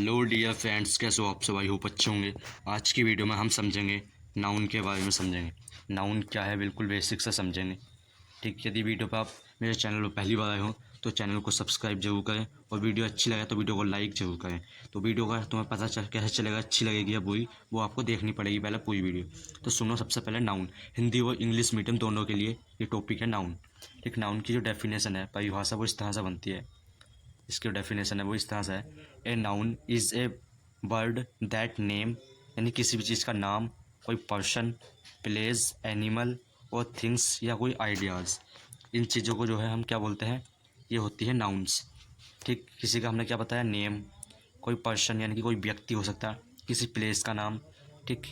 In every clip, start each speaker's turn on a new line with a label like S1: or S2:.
S1: Hello dear friends, कैसे हो आप सब? आई होप अच्छे होंगे। आज की वीडियो में हम समझेंगे नाउन के बारे में। समझेंगे नाउन क्या है, बिल्कुल बेसिक से समझेंगे। ठीक, यदि वीडियो पर आप मेरे चैनल पर पहली बार आए हो तो चैनल को सब्सक्राइब जरूर करें, और वीडियो अच्छी लगे तो वीडियो को लाइक जरूर करें। तो वीडियो का तुम्हें पता कैसे चलेगा अच्छी लगेगी या बुरी, वो आपको देखनी पड़ेगी पहले पूरी वीडियो। तो सुनो, सबसे पहले नाउन हिंदी और इंग्लिश मीडियम दोनों के लिए ये टॉपिक है नाउन। ठीक, नाउन की जो डेफिनेशन है, परिभाषा, वो इस तरह से बनती है। इसकी डेफिनेशन है वो इस तरह से है। A noun is a word that name, यानी किसी भी चीज़ का नाम, कोई पर्सन, प्लेस, एनिमल और थिंग्स या कोई आइडियाज़, इन चीज़ों को जो है हम क्या बोलते हैं, ये होती है नाउन्स। ठीक, किसी का हमने क्या बताया, नेम, कोई पर्सन यानी कि कोई व्यक्ति हो सकता है, किसी प्लेस का नाम। ठीक,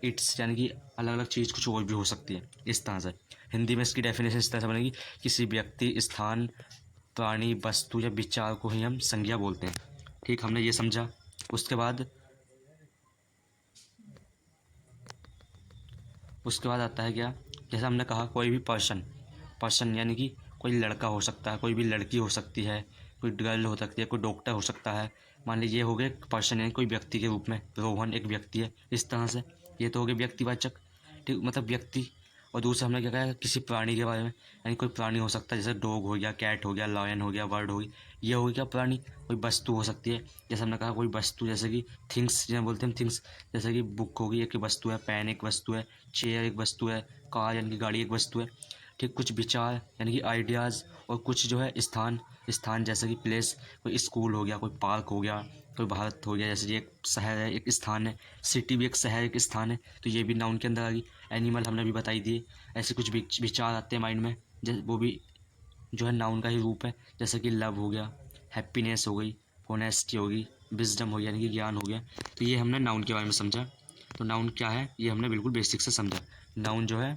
S1: इट्स यानी कि अलग अलग चीज़ कुछ और भी हो सकती है। इस तरह से हिंदी में इसकी डेफिनेशन इस तरह से बनेगी, किसी व्यक्ति, स्थान, प्राणी, वस्तु या विचार को ही हम संज्ञा बोलते हैं। ठीक, हमने ये समझा। उसके बाद आता है क्या, जैसे हमने कहा कोई भी पर्सन यानी कि कोई लड़का हो सकता है, कोई भी लड़की हो सकती है, कोई गर्ल हो सकती है, कोई डॉक्टर हो सकता है। मान लीजिए ये हो गए पर्सन यानी कोई व्यक्ति के रूप में, रोहन एक व्यक्ति है। इस तरह से ये तो हो गए व्यक्तिवाचक। ठीक, मतलब व्यक्ति। और दूसरा हमने क्या कहा, किसी प्राणी के बारे में, यानी कोई प्राणी हो सकता है, जैसे डॉग हो गया, कैट हो गया, लायन हो गया, बर्ड हो गई, ये हो गया प्राणी। कोई वस्तु हो सकती है, जैसे हमने कहा कोई वस्तु, जैसे कि थिंग्स जिन्हें बोलते हैं थिंग्स, जैसे कि बुक होगी एक वस्तु है, पेन एक वस्तु है, चेयर एक वस्तु है, कार यानी कि गाड़ी एक वस्तु है। ठीक, कुछ विचार यानी कि आइडियाज़, और कुछ जो है स्थान जैसे कि प्लेस, कोई स्कूल हो गया, कोई पार्क हो गया, कोई भारत हो गया, जैसे ये एक शहर है, एक स्थान है, सिटी भी एक शहर, एक स्थान है, तो ये भी नाउन के अंदर आ गई। एनिमल हमने भी बताई दिए। ऐसे कुछ विचार आते हैं माइंड में, जैसे वो भी जो है नाउन का ही रूप है, जैसे कि लव हो गया, हैप्पीनेस हो गई, होनेस्टी होगी, विजडम हो गया यानी कि ज्ञान हो गया। तो ये हमने नाउन के बारे में समझा। तो नाउन क्या है ये हमने बिल्कुल बेसिक से समझा। नाउन जो है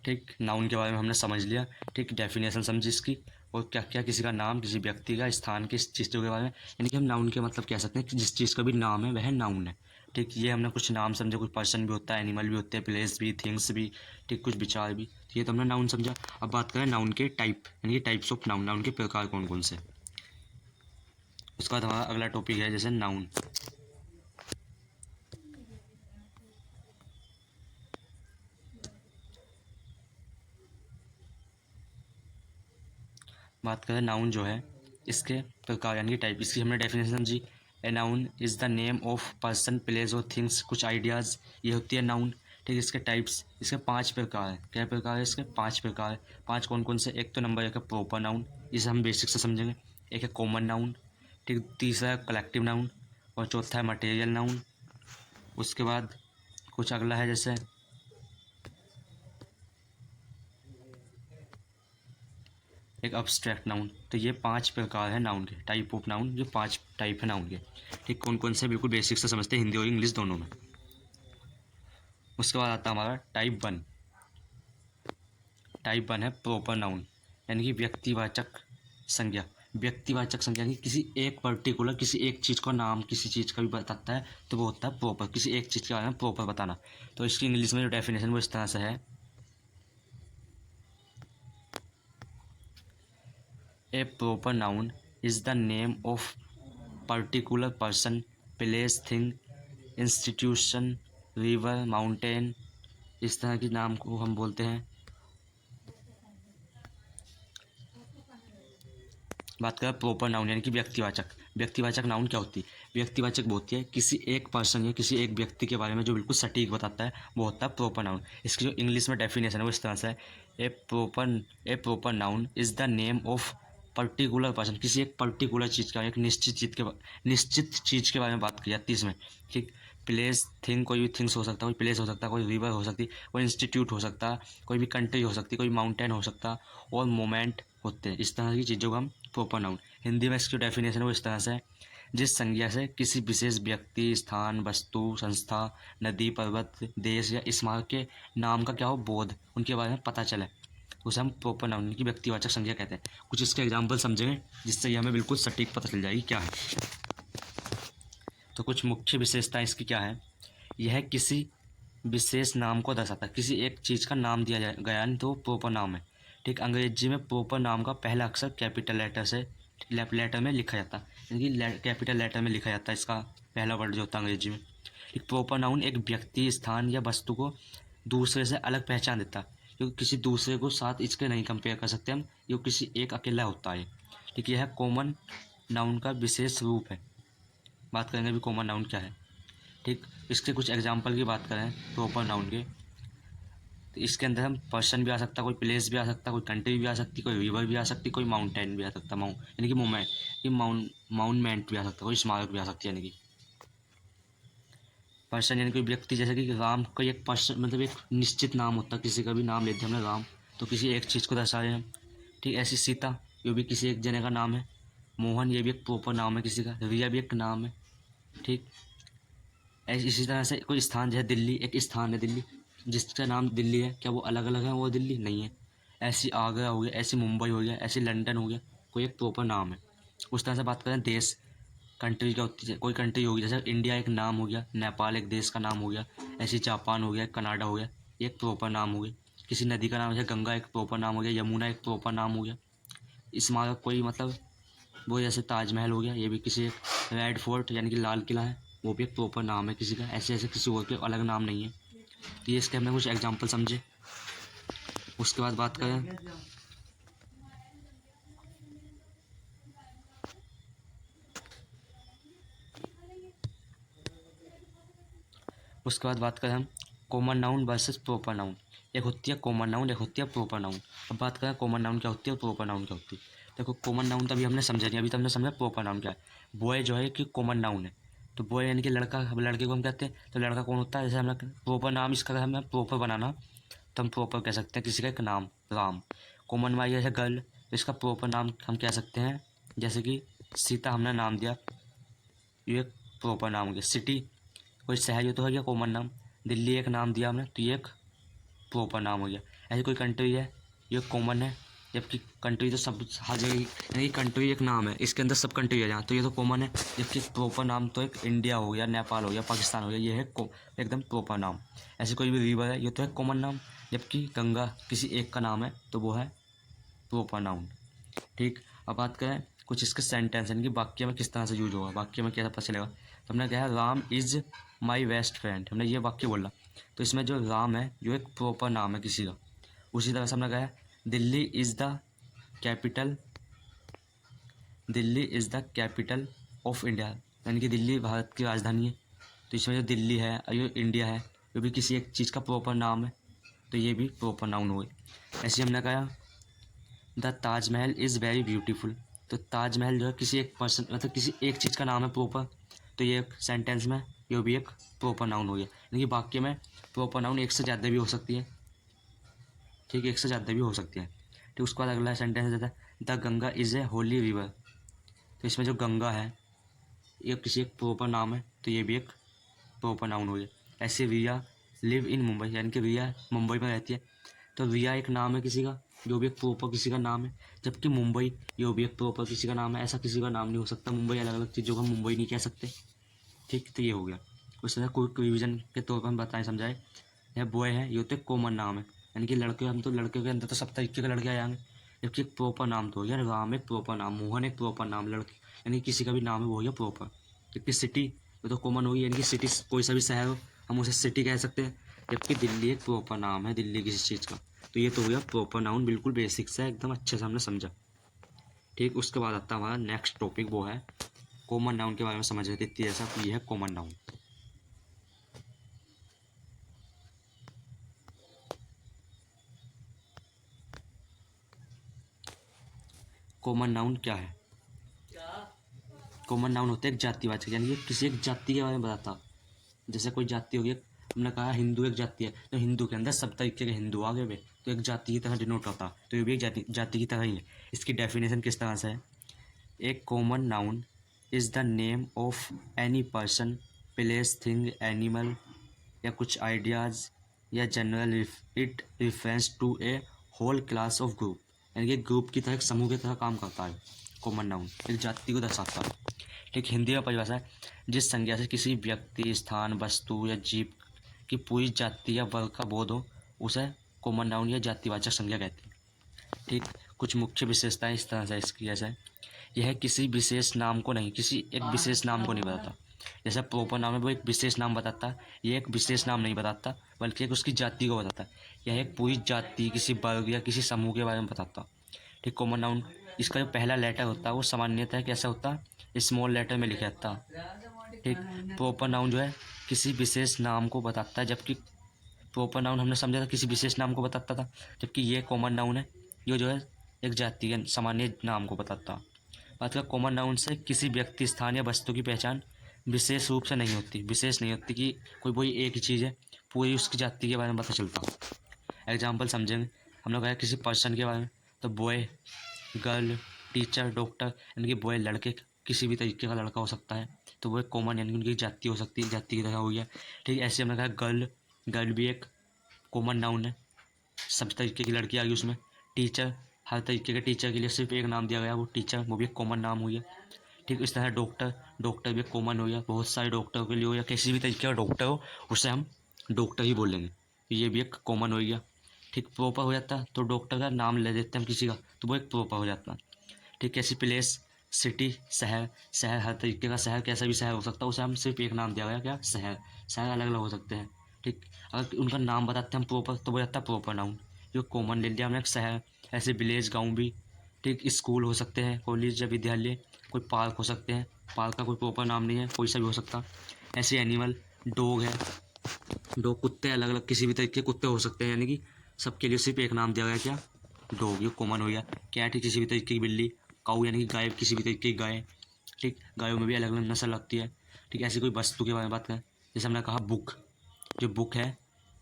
S1: ठीक, नाउन के बारे में हमने समझ लिया। ठीक, डेफिनेशन समझी इसकी, और क्या क्या, किसी का नाम, किसी व्यक्ति का, स्थान, किस चीज़ के बारे में, यानी कि हम नाउन के मतलब कह सकते हैं कि जिस चीज़ का भी नाम है वह नाउन है। ठीक, ये हमने कुछ नाम समझे, कुछ पर्सन भी होता है, एनिमल भी होते हैं, प्लेस भी, थिंग्स भी, ठीक, कुछ विचार भी। तो ये तो हमने नाउन समझा। अब बात करें नाउन के टाइप, यानी कि टाइप्स ऑफ नाउन, नाउन के प्रकार कौन कौन से। उसके बाद हमारा अगला टॉपिक है जैसे नाउन। बात करें नाउन जो है, इसके प्रकार यानी कि टाइप, इसकी हमने डेफिनेशन समझी। A noun is the name of person, place और थिंग्स, कुछ आइडियाज़, ये होती है नाउन। ठीक, इसके टाइप्स, इसके 5 प्रकार हैं। क्या प्रकार है इसके? 5 प्रकार है। 5 कौन कौन से? एक तो नंबर एक है प्रॉपर नाउन, इसे हम बेसिक से समझेंगे। एक है कॉमन नाउन। ठीक, तीसरा है कलेक्टिव नाउन, और चौथा है मटेरियल नाउन। उसके बाद कुछ अगला है जैसे एक अब्स्ट्रैक्ट नाउन। तो ये 5 प्रकार है नाउन के, टाइप ऑफ नाउन, ये 5 टाइप है नाउन के। ठीक, कौन कौन से बिल्कुल बेसिक से समझते हैं, हिंदी और इंग्लिश दोनों में। उसके बाद आता है हमारा टाइप 1। टाइप 1 है प्रॉपर नाउन, यानी कि व्यक्तिवाचक संज्ञा। व्यक्तिवाचक संज्ञा की किसी एक पर्टिकुलर, किसी एक चीज़ का नाम, किसी चीज़ का भी बताता है, तो वो होता है प्रॉपर, किसी एक चीज़ के बारे में प्रॉपर बताना। तो इसकी इंग्लिश में जो डेफिनेशन वो इस तरह से है। A proper noun is the name of particular person, place, thing, institution, river, mountain, इस तरह के नाम को हम बोलते हैं। बात करें प्रॉपर नाउन यानी कि व्यक्तिवाचक। व्यक्तिवाचक नाउन क्या होती है? व्यक्तिवाचक वो होती है किसी एक पर्सन या किसी एक व्यक्ति के बारे में जो बिल्कुल सटीक बताता है, वो होता है प्रॉपर नाउन। इसकी जो इंग्लिश में डेफिनेशन है वो इस तरह से है। A proper noun is the name of particular person, किसी एक पर्टिकुलर चीज़ का, एक निश्चित चीज़ के बारे में बात की जाती है इसमें। ठीक, प्लेस, थिंग, कोई भी थिंग्स हो सकता है, कोई प्लेस हो सकता है, कोई रिवर हो सकती है, कोई इंस्टीट्यूट हो सकता है, कोई भी कंट्री हो सकती है, कोई माउंटेन हो सकता है, और मोमेंट होते हैं। इस तरह की चीज़ों को हम प्रॉपर नाउन। हिंदी में इसकी डेफिनेशन वो इस तरह से है, जिस संज्ञा से किसी विशेष व्यक्ति, स्थान, वस्तु, संस्था, नदी, पर्वत, देश या स्मारक के नाम का क्या हो, बोध, उनके बारे में पता चले, उसे हम प्रॉपर नाउन की व्यक्तिवाचक संज्ञा कहते हैं। कुछ इसके एग्जाम्पल समझेंगे जिससे ये हमें बिल्कुल सटीक पता चल जाएगी क्या है। तो कुछ मुख्य विशेषताएं इसकी क्या है। यह किसी विशेष नाम को दर्शाता है, किसी एक चीज़ का नाम दिया गया नहीं तो वो प्रॉपर नाम है। ठीक, अंग्रेजी में प्रॉपर नाम का पहला अक्षर कैपिटल लेटर से लेटर में लिखा जाता है, यानी कि कैपिटल लेटर में लिखा जाता है इसका पहला वर्ड जो होता है अंग्रेजी में। एक प्रॉपर नाउन एक व्यक्ति, स्थान या वस्तु को दूसरे से अलग पहचान देता है, क्योंकि किसी दूसरे को साथ इसके नहीं कंपेयर कर सकते हम, ये किसी एक अकेला होता है। ठीक, यह कॉमन नाउन का विशेष रूप है। बात करेंगे अभी कॉमन नाउन क्या है। ठीक, इसके कुछ एग्जाम्पल की बात करें प्रॉपर नाउन के, तो इसके अंदर हम पर्सन भी आ सकता, कोई प्लेस भी आ सकता, कोई कंट्री भी आ सकती, कोई रिवर भी आ सकती, कोई माउंटेन भी आ सकता, यानी कि माउंटमेंट भी आ सकता, कोई स्मारक भी आ सकती है। यानी कि पर्सन यानी कोई व्यक्ति, जैसे कि राम का एक पर्सन मतलब एक निश्चित नाम होता है, किसी का भी नाम लेते हैं हमने राम, तो किसी एक चीज़ को दर्शा रहे हैं। ठीक, ऐसी सीता ये भी किसी एक जने का नाम है। मोहन ये भी एक प्रॉपर नाम है किसी का। रिया भी एक नाम है। ठीक, इसी तरह से कोई स्थान जैसे दिल्ली एक स्थान है, दिल्ली जिसका नाम दिल्ली है, क्या वो अलग अलग है, वो दिल्ली नहीं है। ऐसी आगरा हो गया, ऐसी मुंबई हो गया, ऐसी लंदन हो गया, कोई एक प्रॉपर नाम है। उस तरह से बात करें देश कंट्री क्या होती है, कोई कंट्री होगी, जैसे इंडिया एक नाम हो गया, नेपाल एक देश का नाम हो गया, ऐसे जापान हो गया, कनाडा हो गया, एक प्रॉपर नाम हो गया। किसी नदी का नाम जैसे गंगा एक प्रॉपर नाम हो गया, यमुना एक प्रॉपर नाम हो गया। स्मारक कोई मतलब वो जैसे ताजमहल हो गया, ये भी किसी एक रेड फोर्ट यानी कि लाल किला है, वो भी एक प्रॉपर नाम है किसी का। ऐसे ऐसे किसी और के अलग नाम नहीं है। तो ये इसके हमने कुछ एग्जाम्पल समझे। उसके बाद बात करें हम common noun versus proper noun. एक होती है कॉमन नाउन, एक होती है प्रॉपर नाउन। अब बात करें कॉमन नाउन क्या होती है और प्रॉपर नाउन क्या होती है। देखो कॉमन नाउन तो अभी हमने समझा नहीं, अभी तो हमने समझा प्रॉपर नाउन क्या है। बॉय जो है कि कॉमन नाउन है, तो बॉय यानी कि लड़का, लड़के को हम कहते हैं, तो लड़का कौन होता है। जैसे हमने प्रॉपर नाम इसका अगर हमें प्रॉपर बनाना तो हम प्रॉपर कह सकते हैं किसी का एक नाम राम। कॉमन वाई जैसे गर्ल, तो इसका प्रॉपर नाम हम कह सकते हैं, जैसे कि सीता हमने नाम दिया, ये एक प्रॉपर नाम हो गया। सिटी कोई शहर ये तो है गया कॉमन नाम। दिल्ली एक नाम दिया हमने तो ये एक प्रॉपर नाम हो गया। ऐसी कोई कंट्री है ये कॉमन है, जबकि कंट्री तो सब हर जगह, यानी कंट्री एक नाम है, इसके अंदर सब कंट्री है जहाँ, तो ये तो कॉमन है। जबकि प्रॉपर नाम तो एक इंडिया हो गया, नेपाल हो गया, पाकिस्तान हो गया, ये है एकदम प्रॉपर नाम। ऐसी कोई भी रिवर है ये तो है कॉमन नाम, जबकि गंगा किसी एक का नाम है तो वो है प्रॉपर नाउन। ठीक, अब बात करें कुछ इसके सेंटेंस यानी कि वाक्य में किस तरह से यूज होगा, वाक्य में क्या पता चलेगा। तो हमने कहा Ram is my best friend, हमने ये वाक्य बोला, तो इसमें जो राम है जो एक प्रॉपर नाम है किसी का। उसी तरह से हमने कहा Delhi is the capital, Delhi is the capital of India, यानी कि दिल्ली भारत की राजधानी है। तो इसमें जो दिल्ली है और जो इंडिया है जो भी किसी एक चीज़ का प्रॉपर नाम है, तो ये भी प्रॉपर नाउन हुए। ऐसे हमने कहा the Taj Mahal is very beautiful, तो ताजमहल जो है किसी एक पर्सन मतलब किसी एक चीज़ का नाम है प्रॉपर, तो ये एक सेंटेंस में ये भी एक प्रॉपर नाउन हो गया। यानी कि वाक्य में प्रॉपर नाउन एक से ज़्यादा भी हो सकती है। ठीक, एक से ज़्यादा भी हो सकती है। ठीक, उसके बाद अगला सेंटेंस देता है the Ganga is a Holi river, तो इसमें जो गंगा है ये किसी एक प्रॉपर नाम है, तो ये भी एक प्रॉपर नाउन हो गया। ऐसे रिया लिव इन मुंबई, यानी कि रिया मुंबई में रहती है, तो रिया एक नाम है किसी का, जो भी एक प्रॉपर किसी का नाम है। जबकि मुंबई ये भी एक प्रॉपर किसी का नाम है, ऐसा किसी का नाम नहीं हो सकता। मुंबई अलग अलग चीज़ों का मुंबई नहीं कह सकते। ठीक, तो ये हो गया। उस तरह कोई रिविजन के तौर पर हम बताएं समझाएं, यह बॉय है ये तो एक कॉमन नाम है, यानी कि लड़के, हम तो लड़के के अंदर तो सब तरीके के लड़के आ जाएंगे। जबकि एक प्रॉपर नाम तो हो गया राम एक प्रॉपर नाम, मोहन एक प्रॉपर नाम, लड़के यानी किसी का भी नाम है वो हो गया प्रॉपर। जबकि सिटी वो तो कॉमन होगी, यानी कि सिटी कोई सा भी शहर हो हम उसे सिटी कह सकते हैं। जबकि दिल्ली एक प्रॉपर नाम है, दिल्ली किसी चीज़ का, तो ये तो हो गया प्रॉपर नाउन। बिल्कुल बेसिक से एकदम अच्छे से हमने समझा। ठीक, उसके बाद आता है हमारा नेक्स्ट टॉपिक, वो है कॉमन नाउन के बारे में समझ रहे थे इतनी जैसा, तो ये है कॉमन नाउन। कॉमन नाउन क्या है। कॉमन नाउन होता है एक जातिवाचक, यानी कि किसी एक जाति के बारे में बताता। जैसे कोई जाति होगी, हमने कहा हिंदू एक जाति है, तो हिंदू के अंदर सब तरीके के हिंदू आ गए हुए, तो एक जाति की तरह डिनोट होता, तो ये भी एक जाति की तरह ही है। इसकी डेफिनेशन किस तरह से है, एक common noun is the name of any person, place, thing, animal या कुछ आइडियाज़ या general, it reference to a whole class of group, यानी कि ग्रुप की तरह, एक समूह की तरह काम करता है। कॉमन नाउन एक जाति को दर्शाता है। ठीक, हिंदी में परिभाषा है, जिस संज्ञा से किसी व्यक्ति, स्थान, वस्तु या जीव की पूरी जाति या वर्ग का बोध हो उसे कॉमन नाउन या जातिवाचक संज्ञा कहते हैं। ठीक, कुछ मुख्य विशेषताएं इस तरह से इसकी, जैसे यह किसी विशेष नाम को नहीं, किसी एक विशेष नाम को नहीं बताता। जैसे प्रॉपर नाम है वो एक विशेष नाम बताता है, ये एक विशेष नाम नहीं बताता बल्कि एक उसकी जाति को बताता है। यह एक पूरी जाति, किसी वर्ग या किसी समूह के बारे में बताता। ठीक, कॉमन नाउन इसका जो पहला लेटर होता है वो सामान्यतः कैसा होता है, स्मॉल लेटर में लिखा जाता है। ठीक, प्रॉपर नाउन जो है किसी विशेष नाम को बताता है, जबकि प्रॉपर नाउन हमने समझा था किसी विशेष नाम को बताता था, जबकि ये कॉमन नाउन है, ये जो है एक जाति या सामान्य नाम को बताता है। बात का कॉमन नाउन से किसी व्यक्ति, स्थान या वस्तु की पहचान विशेष रूप से नहीं होती, विशेष नहीं होती कि कोई एक ही चीज़ है, पूरी उसकी जाति के बारे में पता चलता हो। एग्जाम्पल समझेंगे, हम लोग कहा किसी पर्सन के बारे में, तो बॉय, गर्ल, टीचर, डॉक्टर, यानी कि बॉय लड़के, किसी भी तरीके का लड़का हो सकता है, तो वो एक कॉमन यानी कि उनकी जाति हो सकती है, जाति की तरह हुई है। ठीक, ऐसे हमने कहा गर्ल, गर्ल भी एक कॉमन नाउन है, सब तरीके की लड़की आ गई उसमें। टीचर, हर तरीके के टीचर के लिए सिर्फ एक नाम दिया गया, वो टीचर, वो भी एक कॉमन नाम हुई है। ठीक, इस तरह डॉक्टर, डॉक्टर भी एक कॉमन हो गया, बहुत सारे डॉक्टरों के लिए हो या किसी भी तरीके का डॉक्टर हो उसे हम डॉक्टर ही बोलेंगे, तो ये भी एक कॉमन हो गया। ठीक, प्रॉपर हो जाता है तो डॉक्टर का नाम ले देते हैं हम किसी का, तो वो एक प्रॉपर हो जाता है। ठीक, ऐसी प्लेस, सिटी, शहर, शहर हर तरीके का शहर, कैसा भी शहर हो सकता है, उसे हम सिर्फ एक नाम दिया गया, क्या, शहर। शहर अलग अलग हो सकते हैं। ठीक, अगर उनका नाम बताते हैं हम प्रॉपर तो वो जाता है प्रॉपर नाउन, जो कॉमन ले लिया हमने एक शहर। ऐसे विलेज, गाँव भी। ठीक, स्कूल हो सकते हैं, कॉलेज या विद्यालय, कोई पार्क हो सकते हैं, पार्क का कोई प्रॉपर नाम नहीं है, कोई सा भी हो सकता। ऐसे एनिमल, डॉग है, डॉग, कुत्ते, अलग अलग किसी भी तरीके के कुत्ते हो सकते हैं, यानी कि सबके लिए सिर्फ एक नाम दिया गया, क्या, डॉग, ये कॉमन हो गया। कैट किसी भी तरीके की बिल्ली, काऊ यानी कि गाय, किसी भी तरीके की गाय। ठीक, गायों में भी अलग अलग नस्ल लगती है। ठीक, ऐसी कोई वस्तु के बारे में बात करें, जैसे हमने कहा बुक, जो बुक है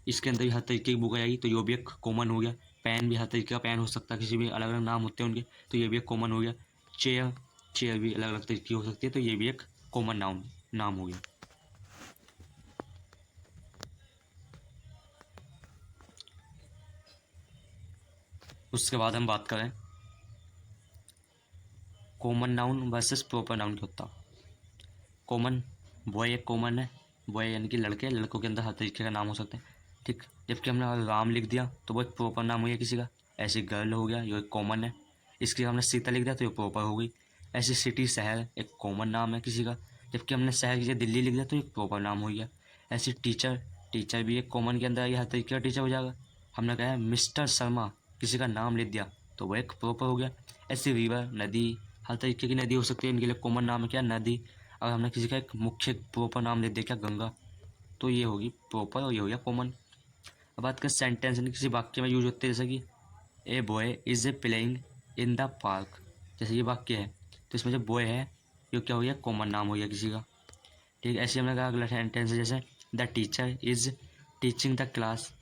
S1: इसके अंदर भी हर तरीके की बुक आएगी, तो ये भी एक कॉमन हो गया। पेन भी हर तरीके का पेन हो सकता है, किसी भी अलग अलग नाम होते हैं उनके, तो ये भी एक कॉमन हो गया। चेयर, चेयर भी अलग अलग तरीके की हो सकती है, तो ये भी एक कॉमन नाम हो गया। उसके बाद हम बात करें common noun versus proper noun क्या होता। कॉमन, बॉय एक कॉमन है, बॉय यानी कि लड़के, लड़कों के अंदर हर तरीके का नाम हो सकते हैं। ठीक, जबकि हमने राम लिख दिया तो वो एक प्रॉपर नाम हो गया किसी का। ऐसे गर्ल हो गया, ये एक कॉमन है। इसके हमने सीता लिख दिया तो ये प्रॉपर हो गई। ऐसे सिटी, शहर, एक कॉमन नाम है किसी का, जबकि हमने शहर की जगह दिल्ली लिख दिया तो एक प्रॉपर नाम हो गया। ऐसे टीचर, टीचर भी एक कॉमन के अंदर आएगी, हर तरीके का टीचर हो जाएगा। हमने कहा है मिस्टर शर्मा, किसी का नाम लिख दिया तो वो एक प्रॉपर हो गया। ऐसे रिवर, नदी, हर तरीके की नदी हो सकती है, इनके लिए कॉमन नाम है क्या, नदी। अगर हमने किसी का एक मुख्य प्रॉपर नाम ले दिया क्या, गंगा, तो ये होगी प्रॉपर और ये हो गया कॉमन। अब बात करें सेंटेंस, यानी किसी वाक्य में यूज होते हैं, जैसे कि a boy is a playing in the park, जैसे ये वाक्य है तो इसमें जो बॉय है ये क्या हो गया, कॉमन नाम हो गया किसी का। ठीक, ऐसे हमने कहा अगला सेंटेंस है, जैसे the teacher is teaching the class,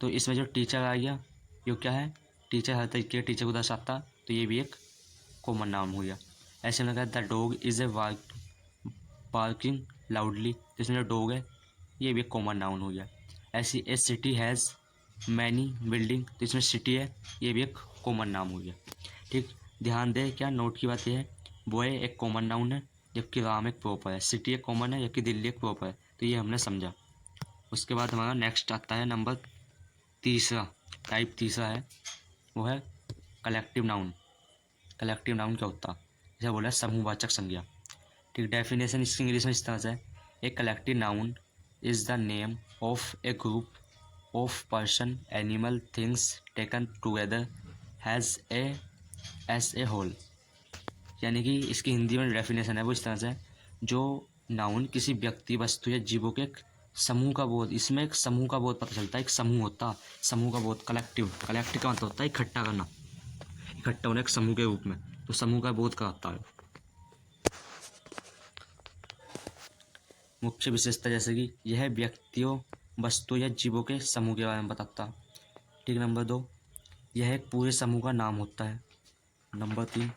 S1: तो इसमें जो टीचर आ गया ये क्या है, टीचर, हर तरीके के टीचर को दर्शाता, तो ये भी एक कॉमन नाम हो गया। ऐसे हमने कहा the dog is a barking loudly, जिसमें जो डॉग है ये भी एक कॉमन नाउन हो गया। ऐसी ए सिटी हैज़ मैनी बिल्डिंग, तो इसमें सिटी है ये भी एक कॉमन नाम हो गया। ठीक, ध्यान दे क्या नोट की बात यह है, बॉय एक कॉमन नाउन है जबकि राम एक प्रॉपर है, सिटी एक कॉमन है जबकि दिल्ली एक प्रॉपर है, तो ये हमने समझा। उसके बाद हमारा नेक्स्ट आता है नंबर तीसरा, टाइप तीसरा है, वो है कलेक्टिव नाउन। कलेक्टिव नाउन क्या होता है, जैसे बोला समूहवाचक संज्ञा। ठीक, डेफिनेशन इसकी इंग्लिश में इस तरह से है, a collective noun is the name of a group of person, animal, things taken together as a whole. यानी कि इसकी हिंदी में डेफिनेशन है वो इस तरह से है, जो नाउन किसी व्यक्ति, वस्तु या जीवों के एक समूह का बोध, इसमें एक समूह का बोध पता चलता है, एक समूह होता, समूह का बोध, कलेक्टिव, कलेक्टिव का मतलब होता है इकट्ठा करना, इकट्ठा होना एक समूह के रूप में, तो समूह का बोध का आता है। मुख्य विशेषता, जैसे कि यह व्यक्तियों, वस्तु या जीवों के समूह के बारे में बताता। ठीक, नंबर 2, यह एक पूरे समूह का नाम होता है। नंबर 3,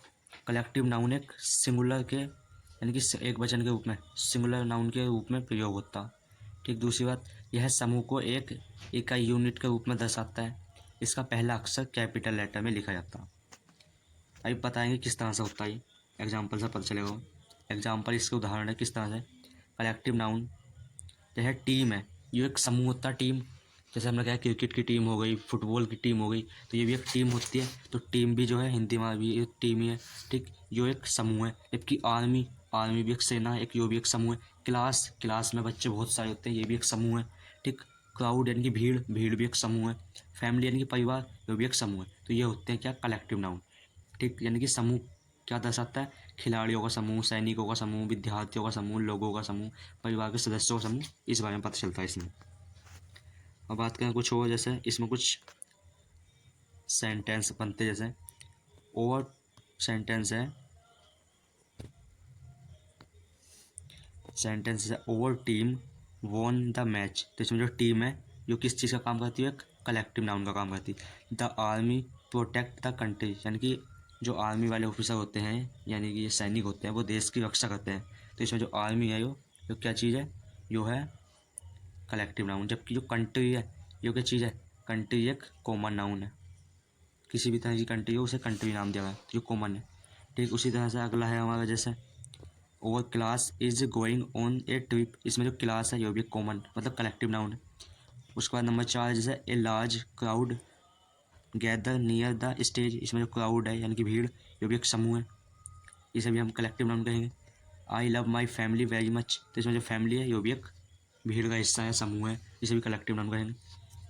S1: कलेक्टिव नाउन एक सिंगुलर के यानी कि एक वचन के रूप में, सिंगुलर नाउन के रूप में प्रयोग होता। ठीक, दूसरी बात, यह समूह को एक इकाई, यूनिट के रूप में दर्शाता है, इसका पहला अक्षर कैपिटल लेटर में लिखा जाता है। अभी बताएंगे किस तरह से होता है, एग्जाम्पल से पता चलेगा। एग्जाम्पल इसके उदाहरण है किस तरह से। कलेक्टिव नाउन जैसे टीम है, ये एक समूह होता है टीम। जैसे हमने कहा क्रिकेट की टीम हो गई, फुटबॉल की टीम हो गई, तो ये भी एक टीम होती है। तो टीम भी जो है हिंदी में भी एक टीम ही है, ठीक। यो एक समूह है। जबकि आर्मी, आर्मी भी एक सेना है, एक यो भी एक समूह है। क्लास, क्लास में बच्चे बहुत सारे होते हैं, ये भी एक समूह है, ठीक। क्राउड यानी कि भीड़, भीड़ भी एक समूह है। फैमिली यानी कि परिवार, ये भी एक समूह है। तो ये होते हैं क्या, कलेक्टिव नाउन, ठीक। यानी कि समूह क्या दर्शाता है, खिलाड़ियों का समूह, सैनिकों का समूह, विद्यार्थियों का समूह, लोगों का समूह, परिवार के सदस्यों का समूह, इस बारे में पता चलता है इसमें। अब बात करें कुछ और, जैसे इसमें कुछ सेंटेंस बनते, जैसे ओवर सेंटेंस है, सेंटेंस है over team won the match. तो इसमें जो टीम है जो किस चीज़ का काम करती है, एक कलेक्टिव नाउन का काम करती है। The army protect the country, यानी कि जो आर्मी वाले ऑफिसर होते हैं, यानी कि ये सैनिक होते हैं, वो देश की रक्षा करते हैं। तो इसमें जो आर्मी है यो क्या चीज़ है, यो है कलेक्टिव नाउन। जबकि जो कंट्री है, यो क्या चीज़ है, कंट्री एक कॉमन नाउन है। किसी भी तरह की कंट्री हो उसे कंट्री नाम दिया गया है, जो कॉमन है, ठीक। उसी तरह से अगला है हमारा जैसे over class is going on A trip. इसमें जो क्लास है ये भी कॉमन मतलब कलेक्टिव नाउन है। उसके बाद नंबर 4 जैसे a large crowd gather near the stage. इसमें जो क्राउड है यानी कि भीड़, ये भी एक समूह है, इसे भी हम कलेक्टिव नाउन कहेंगे। I love my family very much. तो इसमें जो फैमिली है ये भी एक भीड़ का हिस्सा है, समूह है, इसे भी कलेक्टिव नाउन कहेंगे।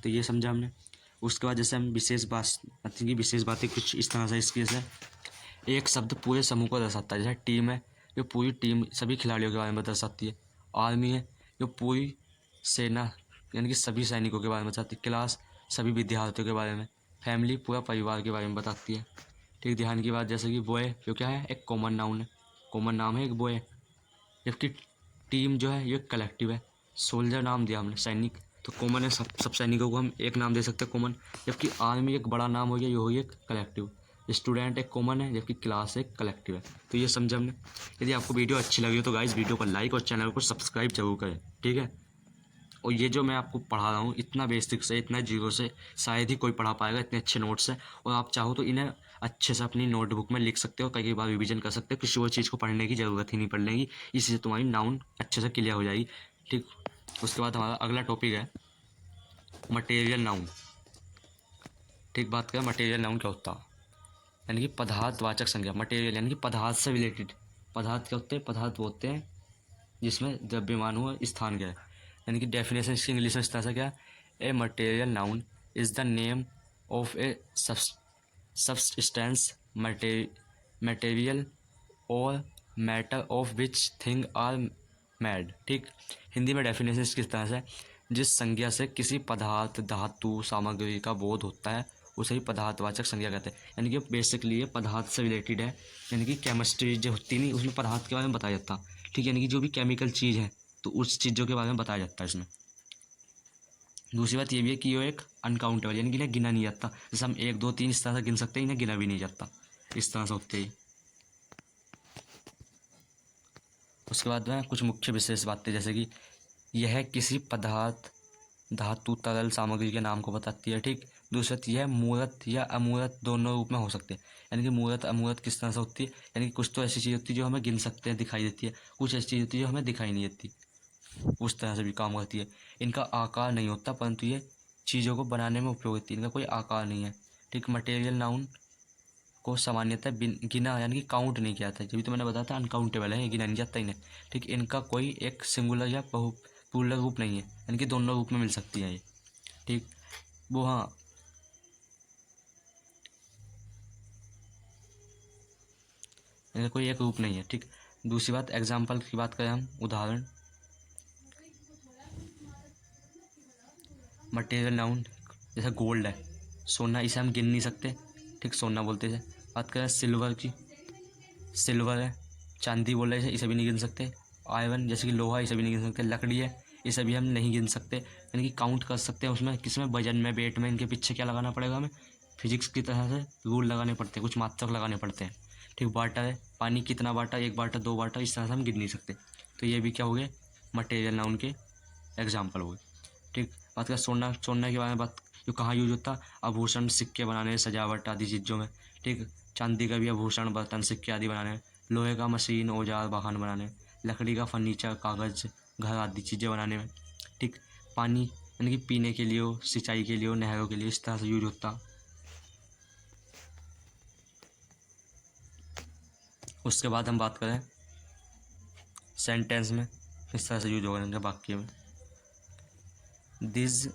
S1: तो ये समझा हमने। उसके बाद जैसे हम विशेष बात की विशेष बातें कुछ इस तरह से इसकी, जैसे एक शब्द पूरे समूह को दर्शाता है। जैसे टीम है, जो पूरी टीम सभी खिलाड़ियों के बारे में दर्शाती है। आर्मी है, जो पूरी सेना यानी कि सभी सैनिकों के बारे में बताती है। क्लास, सभी विद्यार्थियों के बारे में। फैमिली, पूरा परिवार के बारे में बताती है, ठीक। ध्यान की बात, जैसे कि बॉय जो क्या है, एक कॉमन नाउन है, कॉमन नाम है एक बॉय। जबकि टीम जो है ये कलेक्टिव है। सोल्जर नाम दिया हमने, सैनिक, तो कॉमन है, सब सैनिकों को हम एक नाम दे सकते हैं, कॉमन। जबकि आर्मी एक बड़ा नाम हो गया, ये हो गया एक कलेक्टिव। स्टूडेंट एक कॉमन है, जबकि क्लास एक कलेक्टिव है। तो ये समझा हमने। यदि आपको वीडियो अच्छी लगी हो तो गाइस वीडियो को लाइक और चैनल को सब्सक्राइब जरूर करें, ठीक है। और ये जो मैं आपको पढ़ा रहा हूँ इतना बेसिक से, इतना जीरो से शायद ही कोई पढ़ा पाएगा, इतने अच्छे नोट्स हैं। और आप चाहो तो इन्हें अच्छे से अपनी नोटबुक में लिख सकते हो, कई बार रिवीजन कर सकते हो, किसी और चीज़ को पढ़ने की ज़रूरत ही नहीं पड़ेगी। इसी से तुम्हारी नाउन अच्छे से क्लियर हो जाएगी, ठीक। उसके बाद हमारा अगला टॉपिक है मटेरियल नाउन, ठीक। बात करें मटेरियल नाउन क्या होता है, यानी कि पदार्थवाचक संज्ञा। मटेरियल यानी कि पदार्थ से रिलेटेड। पदार्थ क्या होते हैं, पदार्थ होते हैं जिसमें द्रव्यमान हो, स्थान क्या है। यानी कि डेफिनेशन इसकी इंग्लिश में इस तरह से क्या, a material noun is the name of a substance material और matter of which thing are made, ठीक। हिंदी में डेफिनेशन किस तरह से, जिस संज्ञा से किसी पदार्थ, धातु, सामग्री का बोध होता है उसे ही पदार्थवाचक संज्ञा कहते हैं। यानी कि बेसिकली ये पदार्थ से रिलेटेड है, यानी कि केमिस्ट्री जो होती नहीं उसमें पदार्थ के बारे में बताया जाता, ठीक। यानी कि जो भी केमिकल चीज़ है तो उस चीज़ों के बारे में बताया जाता है इसमें। दूसरी बात ये भी है कि ये एक अनकाउंटेबल, यानी कि इन्हें गिना नहीं जाता। जैसे हम 1 2 3 इस तरह से गिन सकते हैं, इन्हें गिना भी नहीं जाता, इस तरह से होते ही। उसके बाद में कुछ मुख्य विशेष बातें, जैसे कि यह किसी पदार्थ, धातु, तरल सामग्री के नाम को बताती है, ठीक। दूसरा यह मूर्त या अमूर्त दोनों रूप में हो सकते हैं। यानी कि मूर्त अमूर्त किस तरह से होती है, यानी कि कुछ तो ऐसी चीज़ होती है जो हमें गिन सकते हैं, दिखाई देती है, कुछ ऐसी चीज़ होती है जो हमें दिखाई नहीं देती, उस तरह से भी काम करती है। इनका आकार नहीं होता परंतु ये चीज़ों को बनाने में उपयोग होती है, इनका कोई आकार नहीं है, ठीक। मटेरियल नाउन को सामान्यतः गिना यानी कि काउंट नहीं किया जाता, जब तो मैंने बताया था अनकाउंटेबल है, ये गिना नहीं जाता इन्हें, ठीक। इनका कोई एक सिंगुलर या प्लूरल रूप नहीं है, यानी कि दोनों रूप में मिल सकती है ये, ठीक। वो हाँ, इनका कोई एक रूप नहीं है, ठीक। दूसरी बात, एग्जाम्पल की बात करें हम, उदाहरण, मटेरियल नाउन जैसे गोल्ड है, सोना, इसे हम गिन नहीं सकते, ठीक, सोना बोलते हैं। बात करें सिल्वर की, सिल्वर है। चांदी बोल रहे हैं, इसे भी नहीं गिन सकते। आयरन जैसे कि लोहा, इसे भी नहीं गिन सकते। लकड़ी है, इसे भी हम नहीं गिन सकते, यानी कि काउंट कर सकते हैं उसमें, किसमें, वजन में, वेट में। इनके पीछे क्या लगाना पड़ेगा हमें, फिजिक्स की तरह से रूल लगाने पड़ते हैं, कुछ मात्रक लगाने पड़ते हैं, ठीक। वाटर है, पानी कितना वाटर, 1 वाटर 2 वाटर, इस तरह से हम गिन नहीं सकते। तो ये भी क्या हो गए, मटेरियल नाउन के एग्जाम्पल हो गए, ठीक। बात करें सोना, सोना के बारे में बात, जो कहाँ यूज होता है, आभूषण, सिक्के बनाने, सजावट आदि चीज़ों में, ठीक। चांदी का भी आभूषण, बर्तन, सिक्के आदि बनाने में, लोहे का मशीन, औजार, वाहन बनाने, लकड़ी का फर्नीचर, कागज़, घर आदि चीज़ें बनाने में। ठीक, पानी यानी कि पीने के लिए हो, सिंचाई के लिए हो, नहरों के लिए, इस तरह से यूज होता। उसके बाद हम बात करें सेंटेंस में किस तरह से यूज होगा इनके वाक्य में। This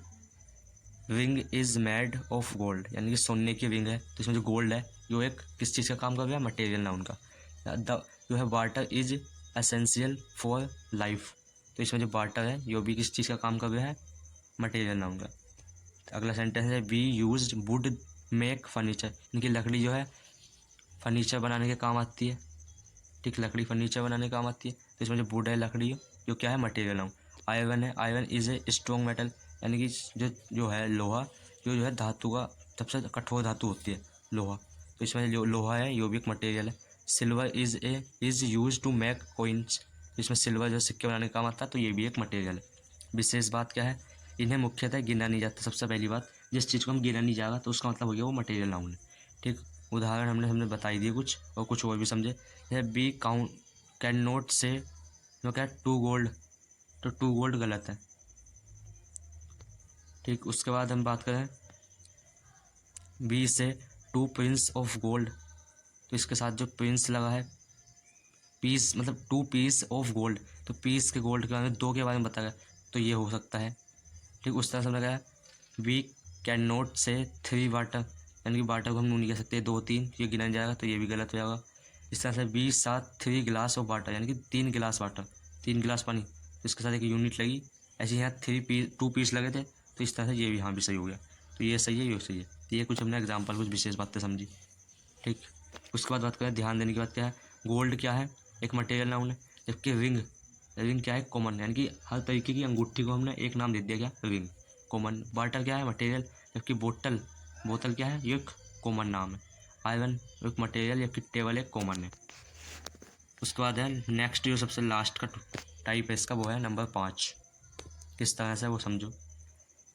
S1: ring is made of gold, यानी कि सोने की रिंग है, तो इसमें जो गोल्ड है जो एक किस चीज़ का काम कर रहा है, मटेरियल नाउन का। द जो है water is essential for life, तो इसमें जो वाटर है जो भी किस चीज़ का काम कर रहा है, मटेरियल नाउन का। अगला सेंटेंस है we use wood make furniture, इनकी लकड़ी जो है फर्नीचर बनाने के काम आती है। ठीक, लकड़ी फर्नीचर बनाने के काम आती है, तो इसमें जो वुड है लकड़ी है जो क्या है, मटेरियल नाउन। आयरन है, iron is a strong metal, यानी कि जो है लोहा, जो है धातु का सबसे कठोर धातु होती है लोहा, तो इसमें जो लोहा है ये भी एक मटेरियल है। Silver is use to make coins, तो इसमें सिल्वर जो सिक्के बनाने का काम आता है, तो ये भी एक मटेरियल है। विशेष बात क्या है, इन्हें मुख्यतः गिना नहीं जाता। सबसे पहली बात, जिस चीज़ को हम गिना नहीं जाएगा तो उसका मतलब हो गया वो मटेरियल नाउन है। ठीक, उदाहरण हमने हमने बताई दिए कुछ, और कुछ और भी समझे। जैसे बी काउंट कैन नोट से जो क्या टू गोल्ड, तो टू गोल्ड गलत है। ठीक, उसके बाद हम बात करें बी से टू प्रिंस ऑफ गोल्ड, तो इसके साथ जो प्रिंस लगा है, पीस मतलब टू पीस ऑफ गोल्ड, तो पीस के गोल्ड के बारे में, दो के बारे में बताया, तो ये हो सकता है। ठीक, उस तरह से लगा है वी कैन नोट से थ्री वाटर, यानी कि वाटर को हम नहीं कह सकते दो तीन, ये गिना जाएगा तो ये भी गलत हो जाएगा। इस तरह से 20 3 गिलास ऑफ वाटर, यानी कि 3 गिलास वाटर, 3 गिलास पानी, तो इसके साथ एक यूनिट लगी। ऐसे यहाँ 2 पीस लगे थे, तो इस तरह से ये भी यहाँ भी सही हो गया, तो ये सही है, ये सही है। तो ये कुछ हमने एग्जाम्पल, कुछ विशेष बातें समझी। ठीक, उसके बाद बात करें ध्यान देने की बात क्या है। गोल्ड क्या है, एक मटेरियल नाउन है, जबकि रिंग, रिंग क्या है, कॉमन, यानी कि हर तरीके की अंगूठी को हमने एक नाम दे दिया, क्या, रिंग, कॉमन। वाटर क्या है, मटेरियल, जबकि बोतल, बोतल क्या है, ये एक कॉमन नाम है। आयरन एक मटेरियल, जबकि टेबल एक कॉमन है। उसके बाद है नेक्स्ट, जो सबसे लास्ट का टाइप है इसका, वो है नंबर 5। किस तरह से वो समझो।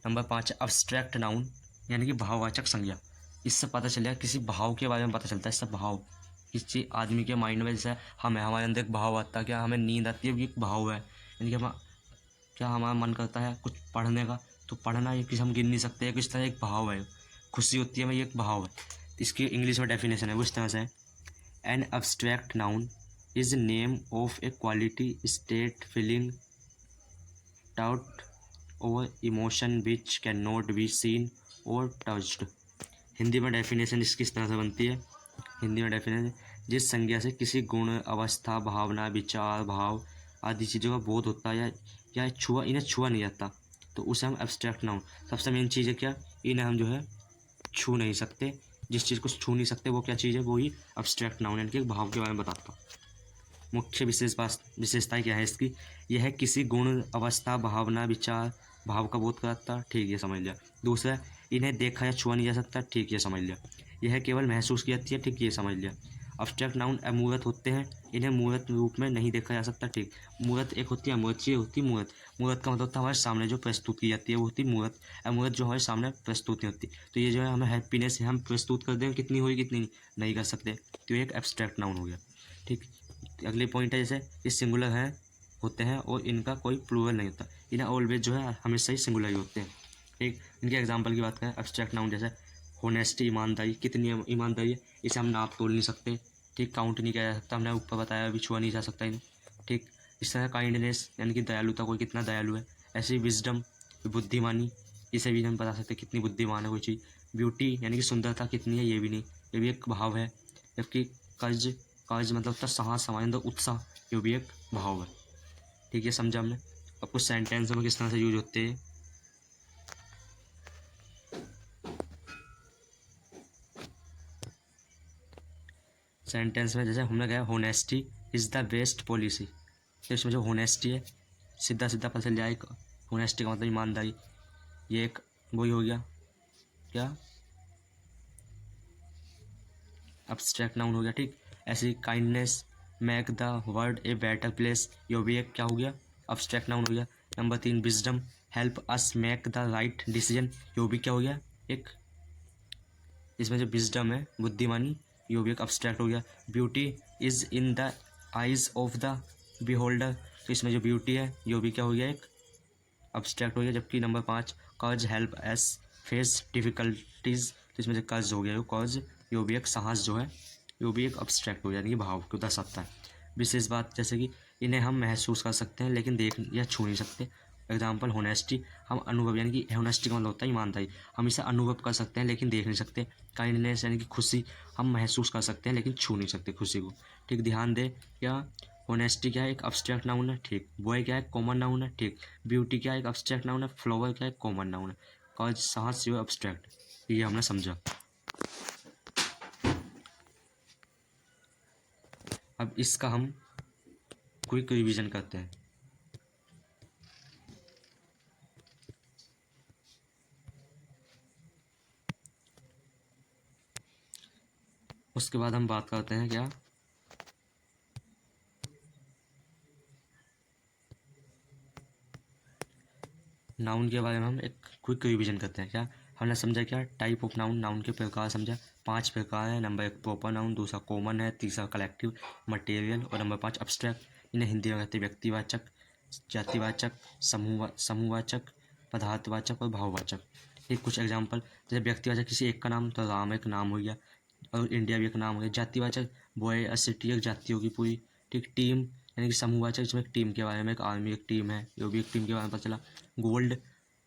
S1: नंबर 5 है अब्स्ट्रैक्ट नाउन, यानी कि भाववाचक संज्ञा। इससे पता चलेगा किसी भाव के बारे में पता चलता है। इससे भाव किसी आदमी के माइंड में, जैसे हमारे अंदर एक भाव आता है, क्या हमें नींद आती है, ये एक भाव है, यानी कि हम क्या हमारा मन करता है कुछ पढ़ने का, तो पढ़ना ये किसी हम गिन नहीं सकते, किस तरह एक भाव है। खुशी होती है, मैं ये एक भाव है। इसकी इंग्लिश में डेफिनेशन है वो इस तरह से है, an abstract noun is name of a quality, state, feeling, doubt और emotion which can not be seen और टच्ड। हिंदी में डेफिनेशन इसकी इस तरह से बनती है। हिंदी में डेफिनेशन, जिस संज्ञा से किसी गुण, अवस्था, भावना, विचार, भाव आदि चीज़ों का बोध होता है या इन्हें छुआ नहीं जाता, तो उसे हम एब्स्ट्रैक्ट नाउन। सबसे मेन चीज़ है क्या, इन्हें हम जो है छू नहीं सकते। जिस चीज़ को छू नहीं सकते वो क्या चीज़ है, वो ही एब्स्ट्रैक्ट नाउन, यानी कि एक भाव के बारे में बताता हूँ। मुख्य विशेषताएँ क्या है इसकी, यह है किसी गुण, अवस्था, भावना, विचार, भाव का बोध कराता, ठीक है समझ लिया। दूसरा, इन्हें देखा या छुआ नहीं जा सकता, ठीक है समझ लिया। यह केवल महसूस की जाती है, ठीक, ये समझ लिया। अब्स्ट्रैक्ट नाउन अमूर्त होते हैं, इन्हें मूर्त रूप में नहीं देखा जा सकता, ठीक। मूर्त एक होती है, अमूर्त चीज़ होती है मूर्त। मूर्त का मतलब होता है हमारे सामने जो प्रस्तुत की जाती है वो होती है मूर्त। अमूर्त जो हमारे सामने प्रस्तुत नहीं होती, तो ये जो है हमें हैप्पीनेस हम प्रस्तुत कर दें, कितनी हुई कितनी नहीं कर सकते, तो ये एक एब्स्ट्रैक्ट नाउन हो गया। ठीक, अगले पॉइंट है जैसे ये सिंगुलर हैं होते हैं और इनका कोई प्लूरल नहीं होता, इन्हें ऑलवेज जो है हमेशा ही सिंगुलर ही होते हैं। ठीक, इनके एग्जांपल की बात करें एब्स्ट्रैक्ट नाउन, जैसे होनेस्टी, ईमानदारी, कितनी ईमानदारी है, इसे हम नाप तोल नहीं सकते, ठीक, काउंट नहीं किया जा सकता, हमने ऊपर बताया अभी छुआ नहीं जा सकता इन्हें। ठीक, इस तरह काइंडनेस यानी कि दयालुता, कोई कितना दयालु है। ऐसे ही विजडम, बुद्धिमानी, इसे भी हम बता सकते हैं कितनी बुद्धिमान है कोई चीज़। ब्यूटी यानी कि सुंदरता कितनी है, ये भी नहीं, ये भी एक भाव है। जबकि कर्ज, कर्ज मतलब होता है साहस, समानंद, उत्साह, ये भी एक भाव है। ठीक है, समझा हमने। अब कुछ सेंटेंस में किस तरह से यूज होते हैं। सेंटेंस में जैसे हमने कहा honesty is the best policy, तो इसमें जो होनेस्टी है सीधा सीधा पता चल जाए, होनेस्टी का मतलब ईमानदारी, ये एक वही हो गया क्या, अब्स्ट्रैक्ट नाउन हो गया। ठीक, ऐसी kindness, make the world a better place, ये भी एक क्या हो गया, अब्स्ट्रैक्ट नाउन हो गया। Number 3 wisdom, help us make the right decision, ये भी क्या हो गया एक, इसमें जो विजडम है बुद्धिमानी, ये भी एक अब्स्ट्रैक्ट हो गया। Beauty is in the eyes of the beholder, तो इसमें जो ब्यूटी है ये भी क्या हो गया, एक अब्स्ट्रैक्ट हो गया। जबकि नंबर 5 कर्ज हेल्प एस फेस डिफ़िकल्टीज़, तो इसमें जो कर्ज हो गया वो कर्ज, ये भी एक साहस जो है ये भी एक अब्स्ट्रैक्ट हो गया, यानी कि भाव को दर्शाता है। विशेष बात जैसे कि इन्हें हम महसूस कर सकते हैं लेकिन देख या छू नहीं सकते। एग्जाम्पल होनेस्टी, हम अनुभव, यानी कि होनेस्टी का मतलब होता है ईमानदारी, हम इसे अनुभव कर सकते हैं लेकिन देख नहीं सकते। काइंडनेस यानी कि खुशी, हम महसूस कर सकते हैं लेकिन छू नहीं सकते खुशी को। ठीक, ध्यान दे, क्या होनेस्टी क्या है, एक अब्स्ट्रैक्ट नाउन है। ठीक, बॉय क्या है, कॉमन नाउन है। ठीक, ब्यूटी क्या है, एक अब्स्ट्रैक्ट नाउन है। फ्लावर क्या है, कॉमन नाउन है। कॉज साहस जो है अब्स्ट्रैक्ट, ये हमने समझा। अब इसका हम क्विक रिवीजन करते हैं। उसके बाद हम बात करते हैं क्या, नाउन के बारे में हम एक क्विक रिवीजन करते हैं। क्या हमने समझा, क्या टाइप ऑफ नाउन, नाउन के प्रकार समझा। 5 प्रकार है। नंबर 1 प्रॉपर नाउन, दूसरा कॉमन है, तीसरा कलेक्टिव, मटेरियल, और नंबर 5 अब्स्ट्रैक्ट। इन्हें हिंदी में कहते हैं व्यक्तिवाचक, जातिवाचक, समूहवाचक, पदार्थवाचक और भाववाचक। एक कुछ एग्जाम्पल, जैसे व्यक्तिवाचक किसी एक का नाम, तो राम एक नाम हो गया और इंडिया भी एक नाम हो गया। जातिवाचक बॉय अ सिटी, एक जाति होगी पूरी। ठीक, टीम यानी कि समूहवाचक, जिसमें एक टीम के बारे में, एक आर्मी एक टीम है, ये भी एक टीम के बारे में पता चला। गोल्ड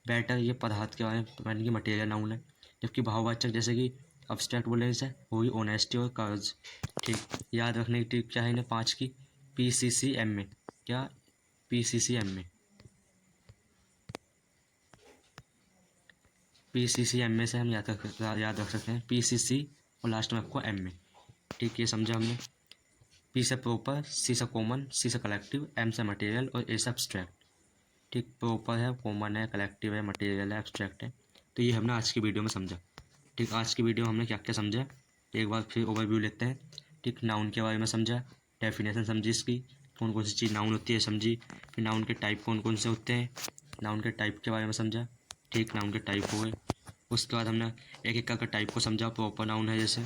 S1: बैटर, ये पदार्थ के बारे में यानी कि मटेरियल नाउन है। जबकि भाववाचक जैसे कि अब्स्ट्रैक्ट बोलने से होगी ऑनेस्टी और कर्ज। ठीक, याद रखने की टिप क्या है इन्हें 5 की, PCCM में, क्या PCCM में, PCCM में से हम याद रख सकते हैं PCC और लास्ट में आपको M में। ठीक, ये समझा हमने। P से प्रॉपर, C से कॉमन, C से कलेक्टिव, M से मटेरियल और A से अब्स्ट्रैक्ट। ठीक, प्रॉपर है, कॉमन है, कलेक्टिव है, मटेरियल है, एब्स्ट्रैक्ट है। तो ये हमने आज की वीडियो में समझा। ठीक, आज की वीडियो में हमने क्या क्या समझा, एक बार फिर ओवरव्यू लेते हैं। ठीक, नाउन के बारे में समझा, डेफिनेशन समझी इसकी, कौन कौन सी चीज़ नाउन होती है समझी। फिर नाउन के टाइप कौन कौन से होते हैं, नाउन के टाइप के बारे में समझा। ठीक, नाउन के टाइप हो गए। उसके बाद हमने एक एक का टाइप को समझा। प्रॉपर नाउन है जैसे,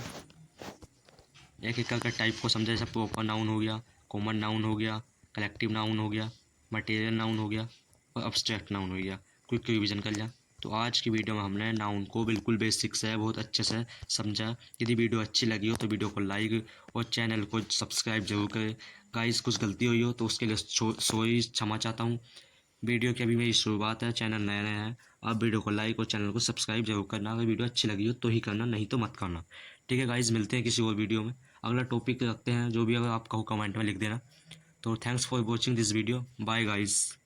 S1: एक एक का टाइप को समझा, जैसे प्रॉपर नाउन हो गया, कॉमन नाउन हो गया, कलेक्टिव नाउन हो गया, मटेरियल नाउन हो गया और अब्स्ट्रैक्ट नाउन हो गया। क्विक रिवीजन कर लिया। तो आज की वीडियो में हमने नाउन को बिल्कुल बेसिक से बहुत अच्छे से समझा। यदि वीडियो अच्छी लगी हो तो वीडियो को लाइक और चैनल को सब्सक्राइब जरूर करें। गाइस, कुछ गलती हुई हो तो उसके लिए सॉरी, क्षमा चाहता हूँ। वीडियो की अभी मेरी शुरुआत है, चैनल नया नया है। आप वीडियो को लाइक और चैनल को सब्सक्राइब जरूर करना। अगर वीडियो अच्छी लगी हो तो ही करना, नहीं तो मत करना। ठीक है गाइस, मिलते हैं किसी और वीडियो में। अगला टॉपिक रखते हैं, जो भी अगर आप कहो कमेंट में लिख देना। तो thanks for watching this video, bye guys.